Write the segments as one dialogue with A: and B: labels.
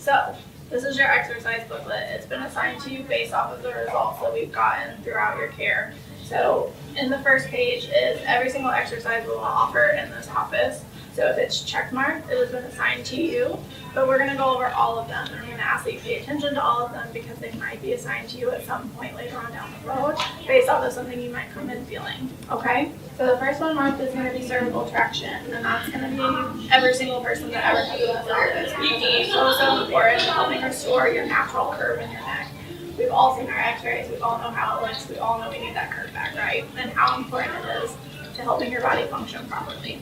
A: So this is your exercise booklet. It's been assigned to you based off of the results that we've gotten throughout your care. So in the first page is every single exercise we will offer in this office. So if it's checkmarked, it has been assigned to you, but we're going to go over all of them. And I'm going to ask that you pay attention to all of them because they might be assigned to you at some point later on down the road based off of something you might come in feeling, okay? So the first one marked is going to be cervical traction, and that's going to be every single person that ever comes to this office because it is so important in helping restore your natural curve in your neck. We've all seen our x-rays, we all know how it looks, we all know we need that curve back, right? And how important it is to helping your body function properly.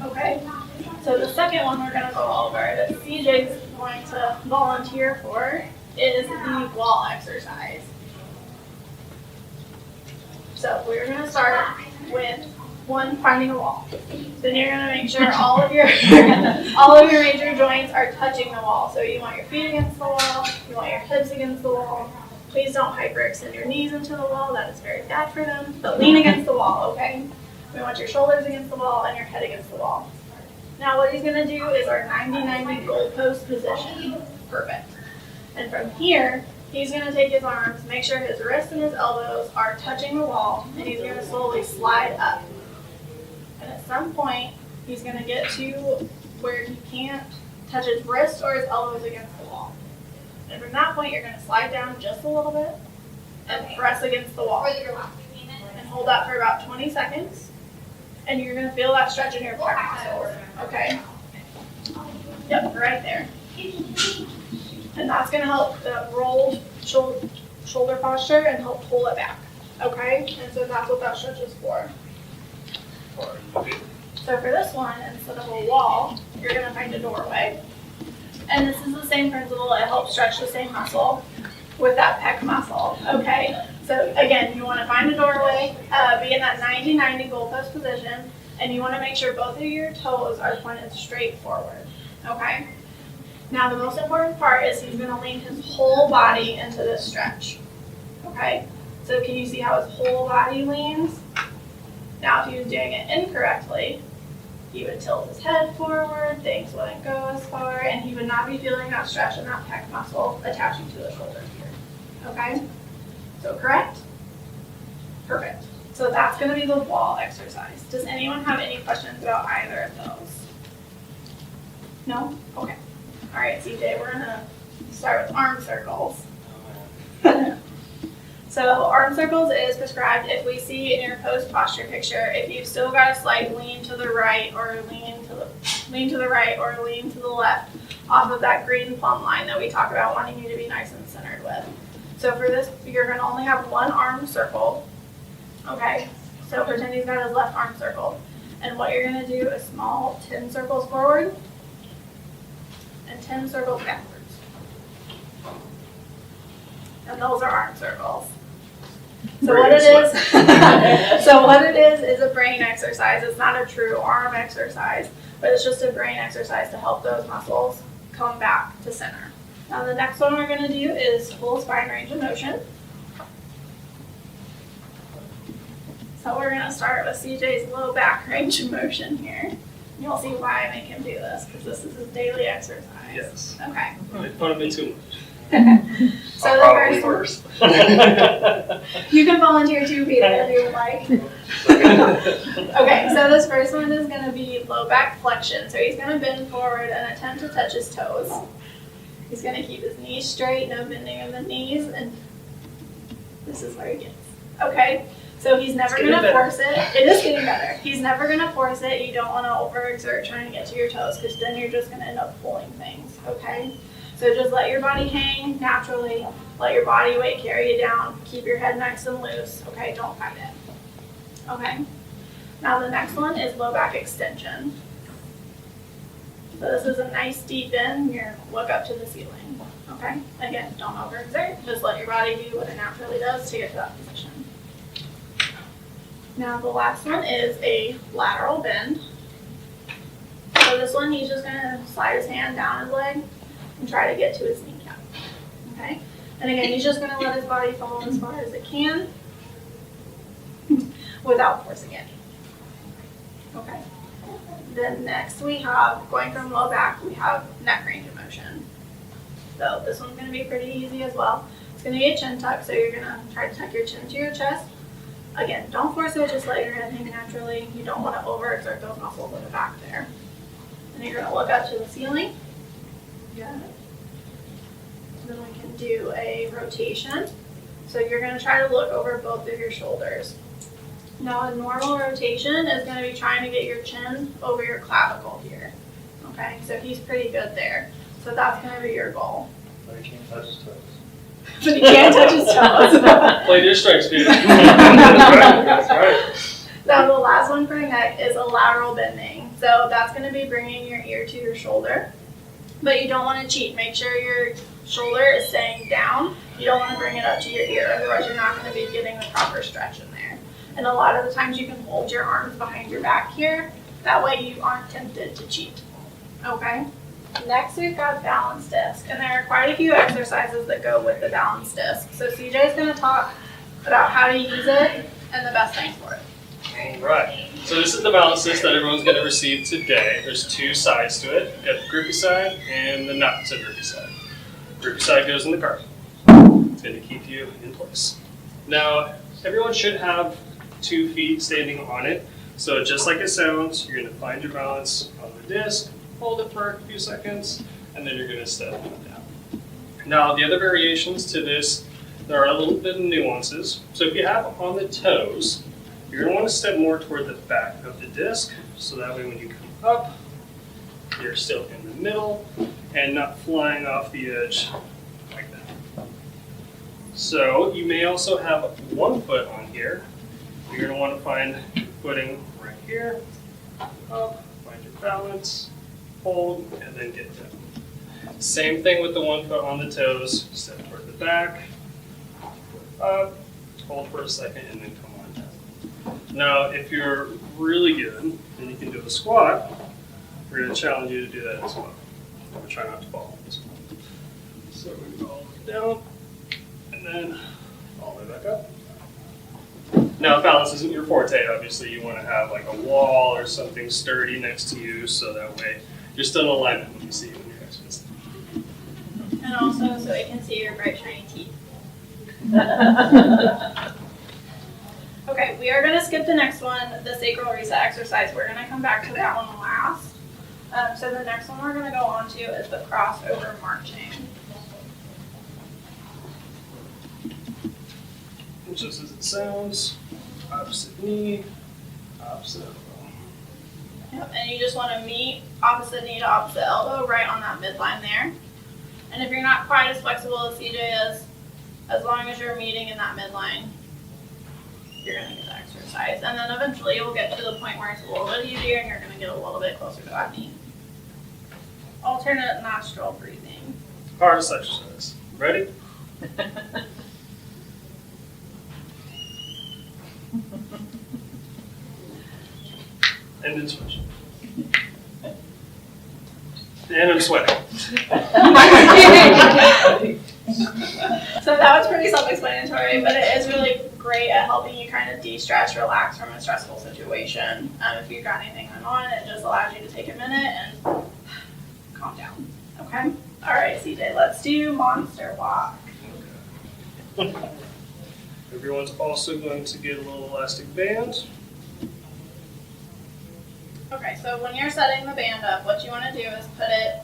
A: Okay, so the second one we're going to go over that CJ's going to volunteer for is the wall exercise. So we're going to start with one, finding a wall. Then you're going to make sure all of your major joints are touching the wall. So you want your feet against the wall, you want your hips against the wall. Please don't hyperextend your knees into the wall, that is very bad for them. But lean against the wall, okay? We want your shoulders against the wall and your head against the wall. Now what he's going to do is our 90-90 goalpost position. Perfect. And from here, he's going to take his arms, make sure his wrists and his elbows are touching the wall, and he's going to slowly slide up. And at some point, he's going to get to where he can't touch his wrists or his elbows against the wall. And from that point, you're going to slide down just a little bit and press against the wall. And hold that for about 20 seconds. And you're going to feel that stretch in your back muscles, okay? Yep, right there. And that's going to help the rolled shoulder posture and help pull it back, okay? And so that's what that stretch is for. So for this one, instead of a wall, you're going to find a doorway. And this is the same principle. It helps stretch the same muscle with that pec muscle, okay? So again, you want to find a doorway, be in that 90-90 goalpost position, and you want to make sure both of your toes are pointed straight forward, okay? Now the most important part is he's going to lean his whole body into this stretch, okay? So can you see how his whole body leans? Now if he was doing it incorrectly, he would tilt his head forward, things wouldn't go as far, and he would not be feeling that stretch in that pec muscle attaching to the shoulder here, okay? So correct? Perfect. So that's going to be the wall exercise. Does anyone have any questions about either of those? No? Okay. All right, CJ, we're going to start with arm circles. So arm circles is prescribed if we see in your post posture picture, if you've still got a slight lean to the right or lean to the right or lean to the left off of that green plumb line that we talk about wanting you to be nice and centered with. So for this, you're going to only have one arm circle, okay? So pretend he's got his left arm circled. And what you're going to do is small 10 circles forward and 10 circles backwards. And those are arm circles. So what it is a brain exercise. It's not a true arm exercise, but it's just a brain exercise to help those muscles come back to center. Now the next one we're going to do is full spine range of motion. So we're going to start with CJ's low back range of motion here. You'll see why I make him do this, because this is his daily exercise.
B: Yes.
A: Okay.
B: Make fun of me too much.
A: So the first you can volunteer too, Peter, if you would like. Okay, so this first one is going to be low back flexion. So he's going to bend forward and attempt to touch his toes. He's going to keep his knees straight, no bending of the knees, and this is where he gets. Okay, so he's never going to force it. It is getting better. He's never going to force it. You don't want to overexert trying to get to your toes because then you're just going to end up pulling things, okay? So just let your body hang naturally. Let your body weight carry you down. Keep your head nice and loose, okay? Don't fight it, okay? Now the next one is low back extension. So this is a nice deep bend. You're look up to the ceiling, okay? Again, don't overexert. Just let your body do what it naturally does to get to that position. Now the last one is a lateral bend. So this one, he's just gonna slide his hand down his leg and try to get to his kneecap, okay? And again, he's just gonna let his body fall as far as it can without forcing it, okay? Then next we have, going from low back, we have neck range of motion. So this one's gonna be pretty easy as well. It's gonna be a chin tuck, so you're gonna try to tuck your chin to your chest. Again, don't force it, just let your head hang naturally. You don't wanna overexert those muscles in the back there. And you're gonna look up to the ceiling. Good. Then we can do a rotation. So you're gonna try to look over both of your shoulders. Now a normal rotation is gonna be trying to get your chin over your clavicle here. Okay, so he's pretty good there. So that's gonna be your goal.
B: But he can't touch his toes.
A: But he can't touch his toes.
C: Play your strengths, Peter. That's right.
A: Now the last one for neck is a lateral bending. So that's gonna be bringing your ear to your shoulder. But you don't wanna cheat. Make sure your shoulder is staying down. You don't wanna bring it up to your ear, otherwise you're not gonna be getting the proper stretch in there. And a lot of the times you can hold your arms behind your back here. That way you aren't tempted to cheat. Okay? Next we've got balance disc, and there are quite a few exercises that go with the balance disc. So CJ is going to talk about how to use it and the best things for it.
C: All right. So this is the balance disc that everyone's going to receive today. There's two sides to it. You've got the groupie side and the not so groupie side. Groupie side goes in the cart. It's going to keep you in place. Now, everyone should have 2 feet standing on it. So just like it sounds, you're going to find your balance on the disc, hold it for a few seconds, and then you're going to step down. Now, the other variations to this, there are a little bit of nuances. So if you have on the toes, you're going to want to step more toward the back of the disc, so that way when you come up, you're still in the middle and not flying off the edge like that. So you may also have one foot on here. You're going to want to find your footing right here, up, find your balance, hold, and then get down. Same thing with the one foot on the toes, step toward the back, up, hold for a second, and then come on down. Now, if you're really good, then you can do a squat. We're going to challenge you to do that as well. We'll try not to fall on this one. So we go all the way down, and then all the way back up. Now, balance isn't your forte, obviously. You want to have like a wall or something sturdy next to you, so that way you're still in alignment when you see it when you're exercising.
A: And also so it can see your bright, shiny teeth. Okay, we are going to skip the next one, the sacral reset exercise. We're going to come back to that one last. So the next one we're going to go on to is the crossover marching.
C: Just as it sounds, opposite knee, opposite elbow.
A: Yep, and you just want to meet opposite knee to opposite elbow right on that midline there. And if you're not quite as flexible as CJ is, as long as you're meeting in that midline, you're going to get the exercise. And then eventually you'll get to the point where it's a little bit easier and you're going to get a little bit closer to that knee. Alternate nostril breathing.
C: Hardest exercise. Ready? And then switch. And I'm sweating.
A: So that was pretty self-explanatory, but it is really great at helping you kind of de-stress, relax from a stressful situation. If you've got anything going on, it just allows you to take a minute and calm down. Okay? All right, CJ, let's do monster walk.
C: Okay. Everyone's also going to get a little elastic band.
A: Okay, so when you're setting the band up, what you want to do is put it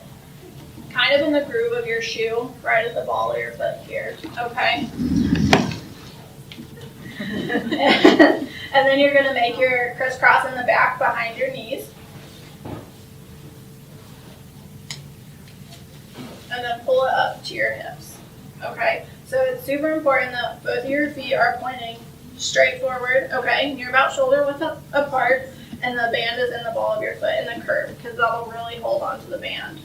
A: kind of in the groove of your shoe, right at the ball of your foot here, okay? And then you're going to make your crisscross in the back behind your knees. And then pull it up to your hips, okay? So it's super important that both of your feet are pointing straight forward, okay? You're about shoulder width apart, and the band is in the ball of your foot in the curve, because that'll really hold on to the band.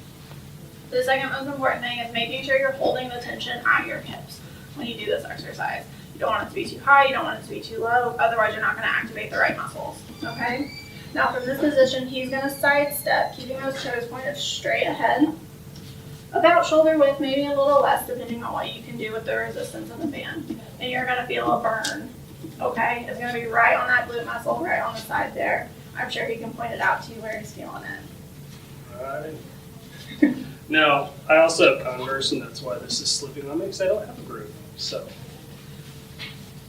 A: The second most important thing is making sure you're holding the tension at your hips when you do this exercise. You don't want it to be too high, you don't want it to be too low, otherwise you're not going to activate the right muscles, okay? Now from this position, he's going to sidestep, keeping those toes pointed straight ahead. About shoulder width, maybe a little less, depending on what you can do with the resistance of the band. And you're going to feel a burn, okay? It's going to be right on that glute muscle, right on the side there. I'm sure he can point it out to you where he's feeling it.
C: All right. Now, I also have Converse, and that's why this is slipping on me, because I don't have a groove. So,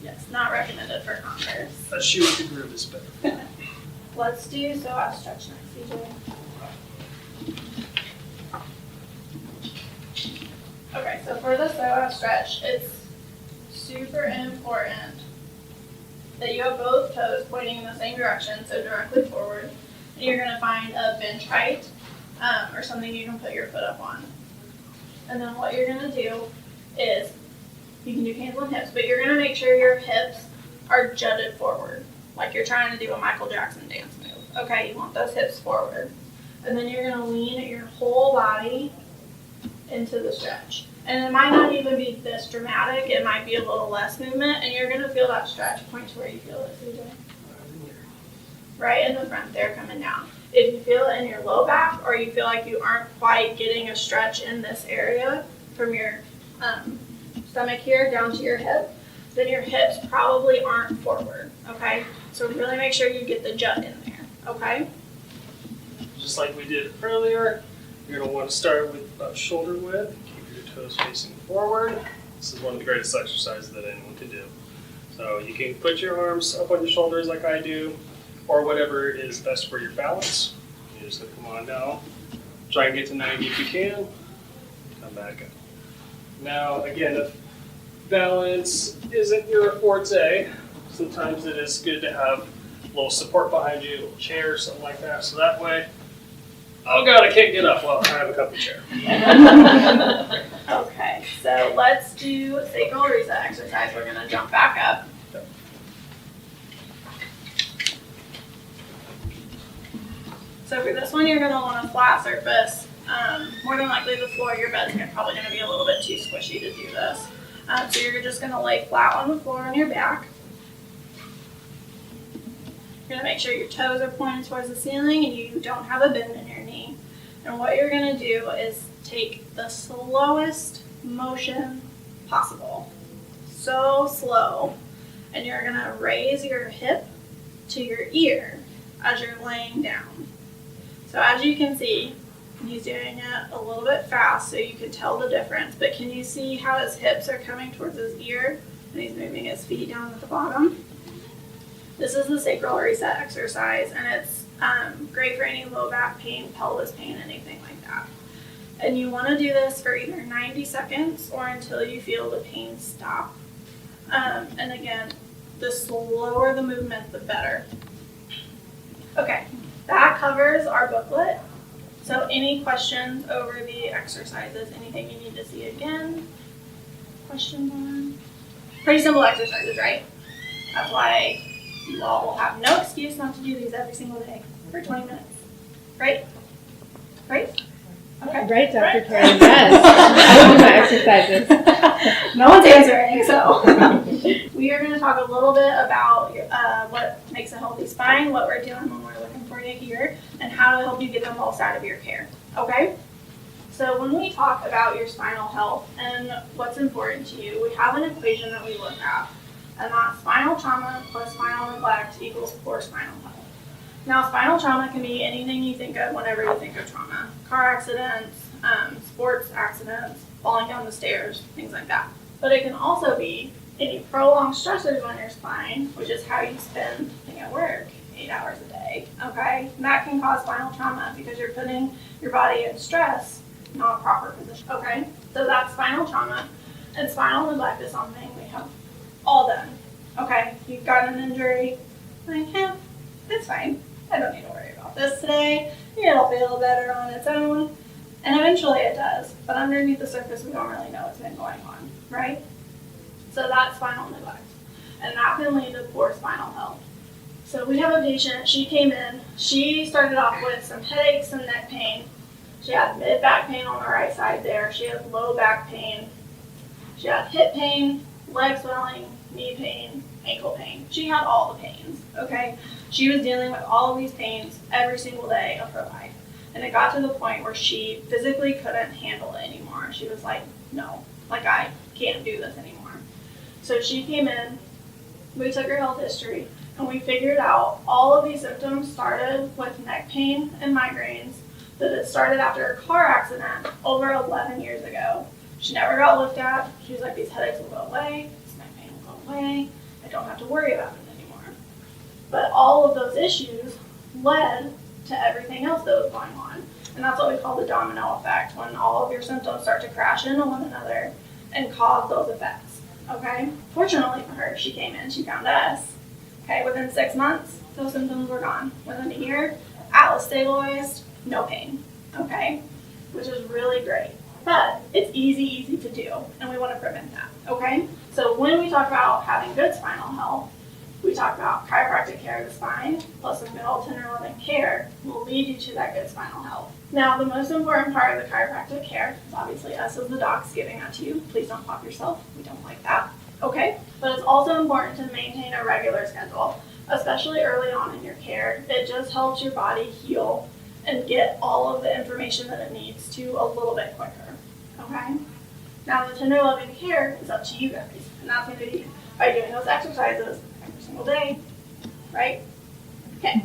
A: Yes, not recommended for Converse.
C: a shoe with the groove is better.
A: Let's do psoas stretch next, CJ. Okay, so for the psoas stretch, it's super important that you have both toes pointing in the same direction, so directly forward. And you're going to find a bench height or something you can put your foot up on. And then what you're going to do is, you can do hands on hips, but you're going to make sure your hips are jutted forward, like you're trying to do a Michael Jackson dance move. Okay, you want those hips forward. And then you're going to lean your whole body into the stretch. And it might not even be this dramatic, it might be a little less movement, and you're going to feel that stretch. Point to where you feel it, CJ. Right in the front there, coming down. If you feel it in your low back, or you feel like you aren't quite getting a stretch in this area from your stomach here down to your hip, then your hips probably aren't forward, okay? So really make sure you get the jut in there, okay?
C: Just like we did earlier, you're going to want to start with about shoulder width. Keep your toes facing forward. This is one of the greatest exercises that anyone can do. So you can put your arms up on your shoulders like I do, or whatever is best for your balance. You just come on down. Try and get to 90 if you can. Come back up. Now, again, if balance isn't your forte, sometimes it is good to have a little support behind you, a little chair or something like that. So that way, oh God, I can't get up. Well, I have a comfy chair.
A: Okay, so let's do sacral reset exercise. We're going to jump back up. So for this one, you're going to want a flat surface. More than likely the floor of your bed's probably going to be a little bit too squishy to do this. So you're just going to lay flat on the floor on your back. You're going to make sure your toes are pointed towards the ceiling and you don't have a bend in your knee. And what you're going to do is take the slowest motion possible. So slow. And you're going to raise your hip to your ear as you're laying down. So as you can see, he's doing it a little bit fast so you can tell the difference. But can you see how his hips are coming towards his ear and he's moving his feet down at the bottom? This is the sacral reset exercise, and it's great for any low back pain, pelvis pain, anything like that. And you want to do this for either 90 seconds or until you feel the pain stop. And again, the slower the movement, the better. Okay, that covers our booklet. So any questions over the exercises? Anything you need to see again? Questions on? Pretty simple exercises, right? That's why you all will have no excuse not to do these every single day for 20 minutes. Right? Right? Okay.
B: Right, Dr. Carey, yes. I do my exercises.
A: No one's answering, so. We are going to talk a little bit about what makes a healthy spine, what we're doing when we're looking for you here, and how to help you get the most out of your care. Okay? So when we talk about your spinal health and what's important to you, we have an equation that we look at. And that's spinal trauma plus spinal neglect equals poor spinal health. Now, spinal trauma can be anything you think of whenever you think of trauma. Car accidents, sports accidents, falling down the stairs, things like that. But it can also be any prolonged stressors on your spine, which is how you spend being at work 8 hours a day, okay? And that can cause spinal trauma because you're putting your body in stress, not a proper position, okay? So that's spinal trauma. And spinal neglect is something we have all done, okay? You've got an injury, like, yeah, it's fine. I don't need to worry about this today. It'll feel better on its own. And eventually it does. But underneath the surface, we don't really know what's been going on, right? So that's spinal neglect. And that can lead to poor spinal health. So we have a patient, she came in, she started off with some headaches and neck pain. She had mid-back pain on the right side there. She had low back pain. She had hip pain, leg swelling, knee pain, ankle pain. She had all the pains, okay? She was dealing with all of these pains every single day of her life. And it got to the point where she physically couldn't handle it anymore. She was like, no, like I can't do this anymore. So she came in, we took her health history, and we figured out all of these symptoms started with neck pain and migraines, that it started after a car accident over 11 years ago. She never got looked at. She was like, these headaches will go away, this neck pain will go away, I don't have to worry about it anymore. But all of those issues led to everything else that was going on. And that's what we call the domino effect, when all of your symptoms start to crash into one another and cause those effects, okay? Fortunately for her, she came in, she found us. Okay, within 6 months, those symptoms were gone. Within a year, Atlas stabilized, no pain, okay? Which is really great. But it's easy to do, and we want to prevent that, okay? So when we talk about having good spinal health, we talk about chiropractic care of the spine, plus some middle tender loving care will lead you to that good spinal health. Now, the most important part of the chiropractic care is obviously us as the docs giving that to you. Please don't pop yourself. We don't like that. Okay? But it's also important to maintain a regular schedule, especially early on in your care. It just helps your body heal and get all of the information that it needs to a little bit quicker. Okay? Now, the tender loving care is up to you guys, and that's going to be by doing those exercises every single day, right? Okay.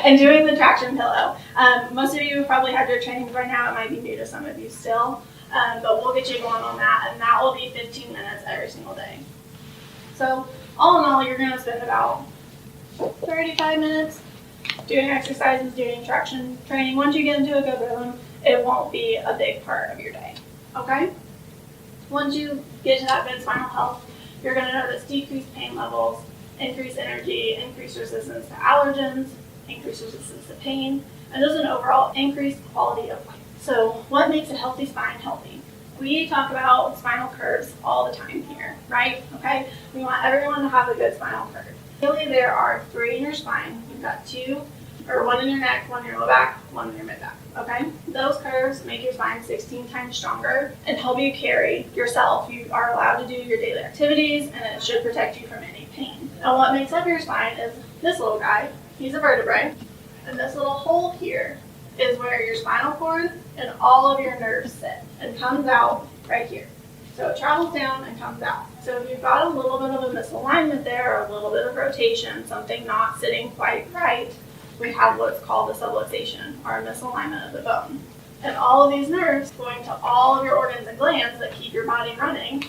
A: And doing the traction pillow. Most of you have probably had your trainings by now. It might be new to some of you still, but we'll get you going on that, and that will be 15 minutes every single day. So all in all, you're going to spend about 35 minutes doing exercises, doing traction training. Once you get into a good rhythm, it won't be a big part of your day, okay? Once you get to that good spinal health, you're going to notice decreased pain levels, increased energy, increased resistance to allergens, increased resistance to pain, and just an overall increased quality of life. So what makes a healthy spine healthy? We talk about spinal curves all the time here, right? Okay? We want everyone to have a good spinal curve. Really, there are 3 in your spine. You've got 2, or 1 in your neck, 1 in your low back, 1 in your mid back, okay? Those curves make your spine 16 times stronger and help you carry yourself. You are allowed to do your daily activities, and it should protect you from any pain. Now, what makes up your spine is this little guy. He's a vertebrae, and this little hole here is where your spinal cord and all of your nerves sit and comes out right here. So it travels down and comes out. So if you've got a little bit of a misalignment there, or a little bit of rotation, something not sitting quite right, we have what's called a subluxation, or a misalignment of the bone. And all of these nerves going to all of your organs and glands that keep your body running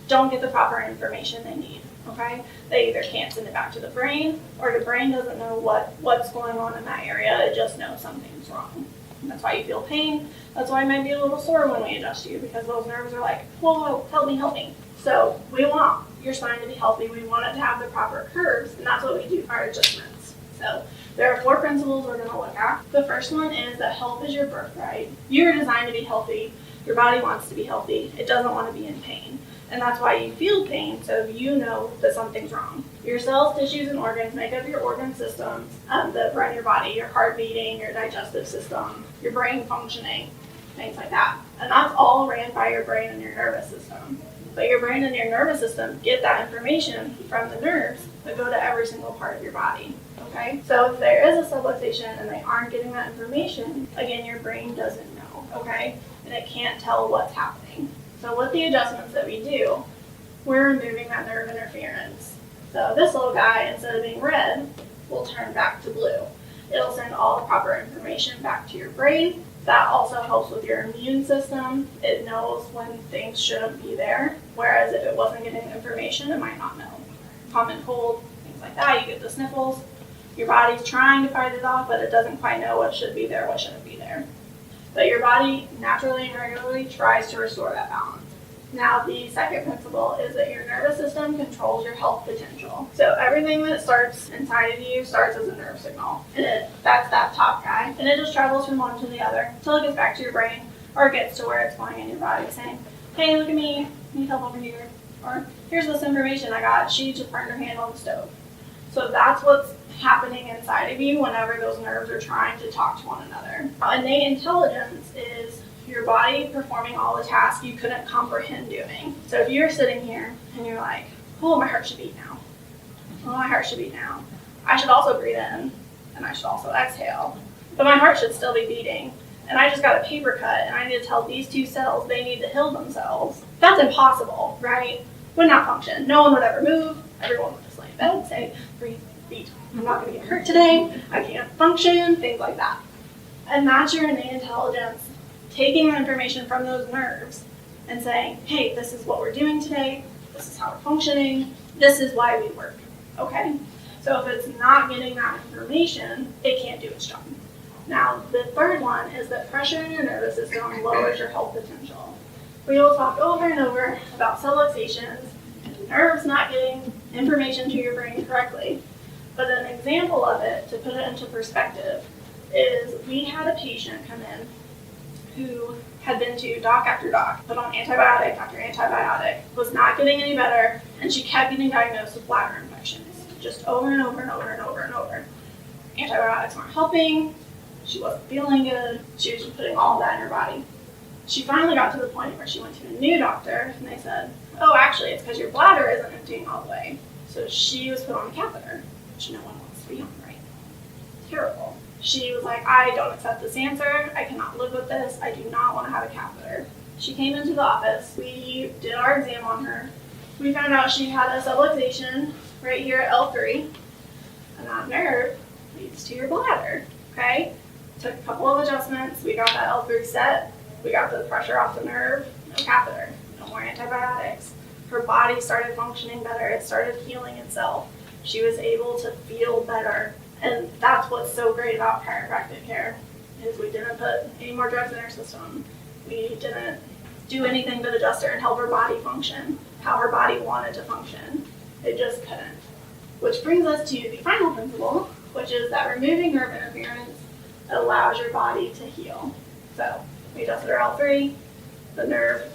A: don't get the proper information they need, okay? They either can't send it back to the brain, or the brain doesn't know what's going on in that area. It just knows something's wrong. And that's why you feel pain. That's why it might be a little sore when we adjust you, because those nerves are like, whoa, help me. So we want your spine to be healthy. We want it to have the proper curves, and that's what we do for our adjustments. So there are 4 principles we're going to look at. The first one is that health is your birthright. You're designed to be healthy. Your body wants to be healthy. It doesn't want to be in pain. And that's why you feel pain, so you know that something's wrong. Your cells, tissues, and organs make up your organ systems that run your body, your heart beating, your digestive system, your brain functioning, things like that. And that's all ran by your brain and your nervous system. But your brain and your nervous system get that information from the nerves that go to every single part of your body. Okay? So if there is a subluxation and they aren't getting that information, again, your brain doesn't know, okay? And it can't tell what's happening. So with the adjustments that we do, we're removing that nerve interference. So this little guy, instead of being red, will turn back to blue. It'll send all the proper information back to your brain. That also helps with your immune system. It knows when things shouldn't be there, whereas if it wasn't getting information, it might not know. Common cold, things like that, you get the sniffles. Your body's trying to fight it off, but it doesn't quite know what should be there, what shouldn't be there. But your body naturally and regularly tries to restore that balance. Now, the second principle is that your nervous system controls your health potential. So everything that starts inside of you starts as a nerve signal. And that's that top guy. And it just travels from one to the other until it gets back to your brain, or it gets to where it's going in your body saying, hey, look at me, need help over here. Or here's this information I got, she just burned her hand on the stove. So that's what's happening inside of you whenever those nerves are trying to talk to one another. Innate intelligence is your body performing all the tasks you couldn't comprehend doing. So if you're sitting here and you're like, oh, my heart should beat now. Oh, my heart should beat now. I should also breathe in, and I should also exhale. But my heart should still be beating, and I just got a paper cut, and I need to tell these 2 cells they need to heal themselves. That's impossible, right? Would not function. No one would ever move. Everyone would just lay in bed and say, breathe, beat. I'm not going to get hurt today. I can't function, things like that. And that's your innate intelligence taking the information from those nerves and saying, hey, this is what we're doing today, this is how we're functioning, this is why we work, okay? So if it's not getting that information, it can't do its job. Now, the third one is that pressure in your nervous system lowers your health potential. We will talk over and over about subluxations, and nerves not getting information to your brain correctly. But an example of it, to put it into perspective, is we had a patient come in who had been to doc after doc, put on antibiotic after antibiotic, was not getting any better, and she kept getting diagnosed with bladder infections, just over and over and over and over and over. Antibiotics weren't helping, she wasn't feeling good, she was just putting all that in her body. She finally got to the point where she went to a new doctor, and they said, oh, actually, it's because your bladder isn't emptying all the way. So she was put on a catheter, which no one wants to be on, right? Terrible. She was like, I don't accept this answer. I cannot live with this. I do not want to have a catheter. She came into the office. We did our exam on her. We found out she had a subluxation right here at L3, and that nerve leads to your bladder, okay? Took a couple of adjustments. We got that L3 set. We got the pressure off the nerve. No catheter. No more antibiotics. Her body started functioning better. It started healing itself. She was able to feel better. And that's what's so great about chiropractic care, is we didn't put any more drugs in her system. We didn't do anything but adjust her and help her body function how her body wanted to function. It just couldn't. Which brings us to the final principle, which is that removing nerve interference allows your body to heal. So we adjusted her L3, the nerve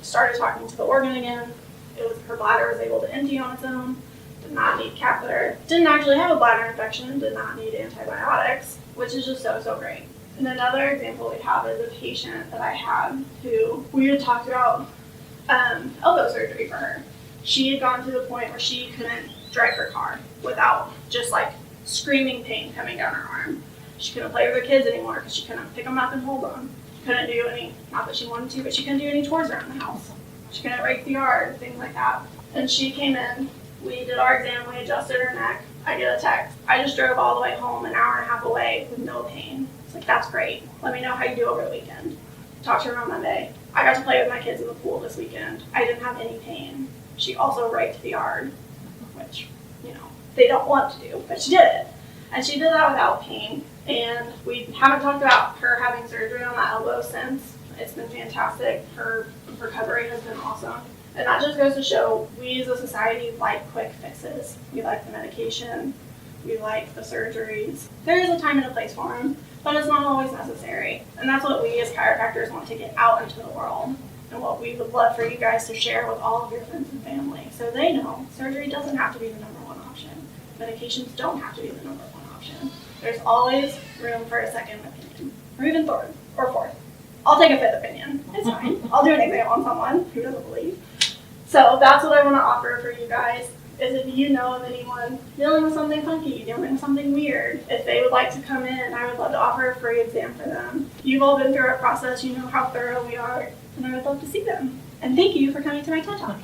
A: started talking to the organ again. Her bladder was able to empty on its own. Did not need catheter, didn't actually have a bladder infection, did not need antibiotics, which is just so great. And another example we have is a patient that I had who we had talked about elbow surgery for her. She had gotten to the point where she couldn't drive her car without just like screaming pain coming down her arm. She couldn't play with her kids anymore because she couldn't pick them up and hold them. She couldn't do any, not that she wanted to, but she couldn't do any chores around the house. She couldn't rake the yard, things like that. And she came in. We did our exam, we adjusted her neck. I get a text. I just drove all the way home, an hour and a half away with no pain. It's like, that's great. Let me know how you do over the weekend. Talked to her on Monday. I got to play with my kids in the pool this weekend. I didn't have any pain. She also raked the yard, which, they don't want to do, but she did it. And she did that without pain. And we haven't talked about her having surgery on that elbow since. It's been fantastic. Her recovery has been awesome. And that just goes to show we as a society like quick fixes. We like the medication. We like the surgeries. There is a time and a place for them, but it's not always necessary. And that's what we as chiropractors want to get out into the world, and what we would love for you guys to share with all of your friends and family, so they know surgery doesn't have to be the number one option. Medications don't have to be the number one option. There's always room for a second opinion, or even third, or fourth. I'll take a fifth opinion. It's fine. I'll do an exam on someone who doesn't believe. So that's what I want to offer for you guys, is if you know of anyone dealing with something funky, dealing with something weird, if they would like to come in, I would love to offer a free exam for them. You've all been through our process, you know how thorough we are, and I would love to see them. And thank you for coming to my TED Talk.